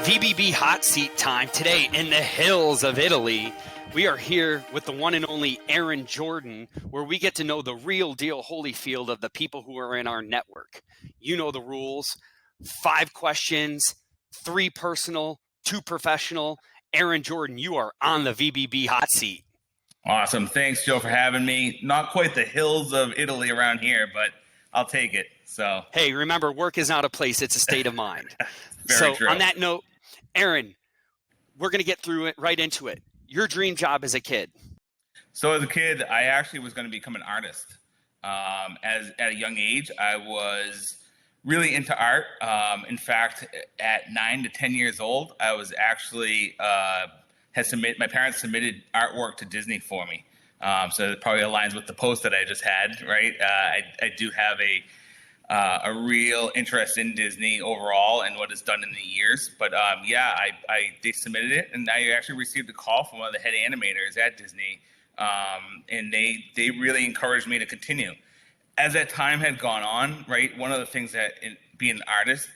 VBB hot seat time today in the hills of Italy. We are here with the one and only Aaron Jordan, where we get to know the real deal Holyfield of the people who are in our network. You know the rules. 5 questions, 3 personal, 2 professional. Aaron Jordan, you are on the VBB hot seat. Awesome. Thanks, Joe, for having me. Not quite the hills of Italy around here, but I'll take it. So, hey, remember, work is not a place, it's a state of mind. Very true. On that note, Aaron, we're going to get through it right into it. Your dream job as a kid. So as a kid, I actually was going to become an artist. At a young age, I was really into art. In fact, at 9 to 10 years old, I was actually my parents submitted artwork to Disney for me. So it probably aligns with the post that I just had, right? I do have a real interest in Disney overall and what it's done in the years. But they submitted it, and I actually received a call from one of the head animators at Disney, and they really encouraged me to continue. As that time had gone on, right, one of the things that in being an artist,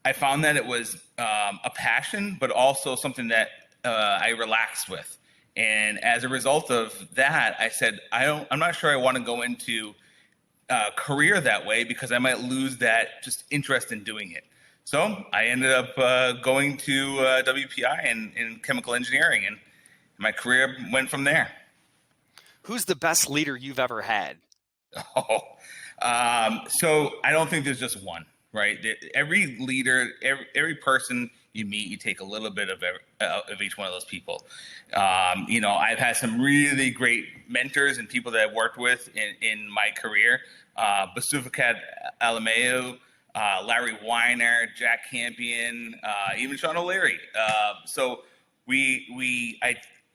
I found that it was a passion, but also something that I relaxed with. And as a result of that, I said, I'm not sure I want to go into career that way because I might lose that just interest in doing it. So I ended up going to WPI in chemical engineering, and my career went from there. Who's the best leader you've ever had? So I don't think there's just one, right? Every leader, every person you meet, you take a little bit of each one of those people. I've had some really great mentors and people that I've worked with in my career. Besufekad, Alemayehu, Larry Weiner, Jack Campion, even Sean O'Leary. So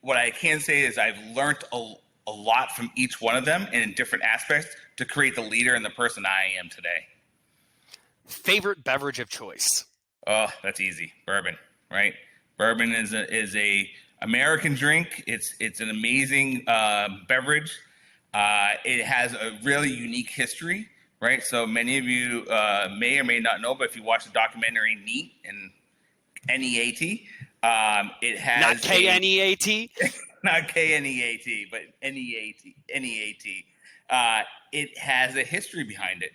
what I can say is I've learned a lot from each one of them and in different aspects to create the leader and the person I am today. Favorite beverage of choice? Oh, that's easy. Bourbon, right? Bourbon is a American drink. It's an amazing beverage. It has a really unique history, right? So many of you may or may not know, but if you watch the documentary Neat and N-E-A-T, it has not K-N-E-A-T? Not K-N-E-A-T, but N-E-A-T. N-E-A-T. It has a history behind it.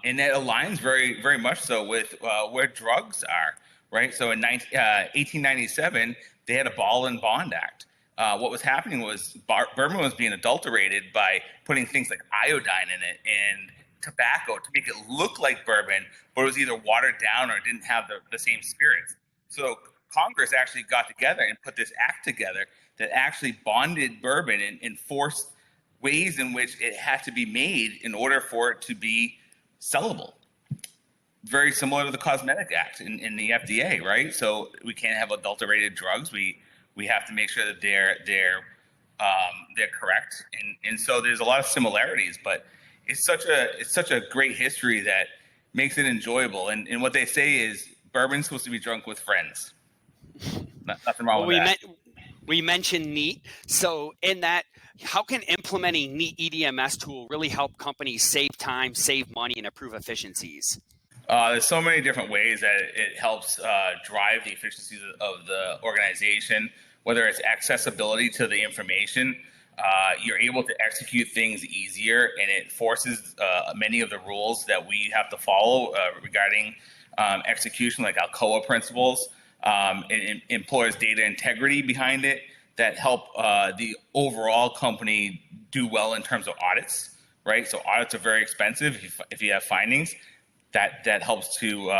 And that aligns very, very much so with where drugs are, right? So in 1897, they had a Ball and Bond Act. What was happening was bourbon was being adulterated by putting things like iodine in it and tobacco to make it look like bourbon, but it was either watered down or didn't have the same spirits. So Congress actually got together and put this act together that actually bonded bourbon and enforced ways in which it had to be made in order for it to be sellable. Very similar to the Cosmetic Act in the FDA, right? So we can't have adulterated drugs. We have to make sure that they're correct. And so there's a lot of similarities, but it's such a great history that makes it enjoyable. And what they say is bourbon's supposed to be drunk with friends. Nothing wrong with that. We mentioned Neat. So in that, how can implementing Neat EDMS tool really help companies save time, save money, and improve efficiencies? There's so many different ways that it helps drive the efficiencies of the organization, whether it's accessibility to the information. You're able to execute things easier, and it forces many of the rules that we have to follow regarding execution, like Alcoa principles. It employs data integrity behind it that help the overall company do well in terms of audits, right? So audits are very expensive if you have findings. That helps to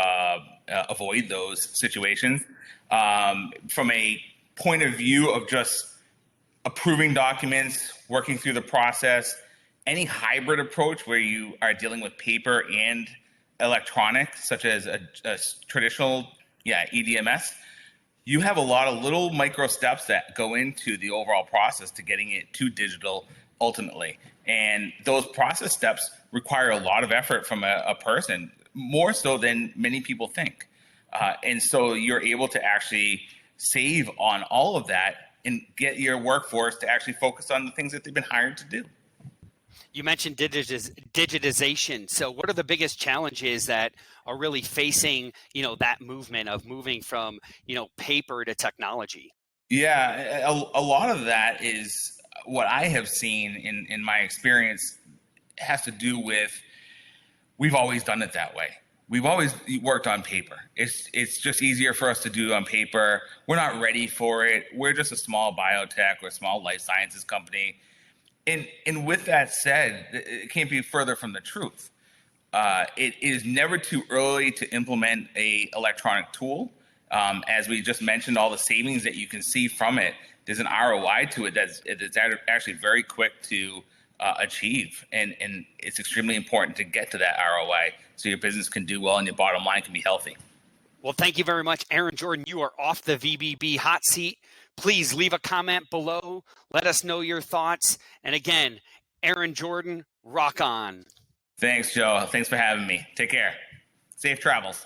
avoid those situations. From a point of view of just approving documents, working through the process, any hybrid approach where you are dealing with paper and electronic, such as a traditional EDMS, you have a lot of little micro steps that go into the overall process to getting it to digital ultimately. And those process steps require a lot of effort from a person, more so than many people think. And so you're able to actually save on all of that and get your workforce to actually focus on the things that they've been hired to do. You mentioned digitization. So what are the biggest challenges that are really facing, that movement of moving from, paper to technology? Yeah, a lot of that is what I have seen in my experience has to do with we've always done it that way. We've always worked on paper. It's just easier for us to do on paper. We're not ready for it. We're just a small biotech or a small life sciences company. And with that said, it can't be further from the truth. It is never too early to implement a electronic tool. As we just mentioned, all the savings that you can see from it, there's an ROI to it that's actually very quick to achieve. And it's extremely important to get to that ROI so your business can do well and your bottom line can be healthy. Well, thank you very much, Aaron Jordan. You are off the VBB hot seat. Please leave a comment below. Let us know your thoughts. And again, Aaron Jordan, rock on. Thanks, Joe. Thanks for having me. Take care. Safe travels.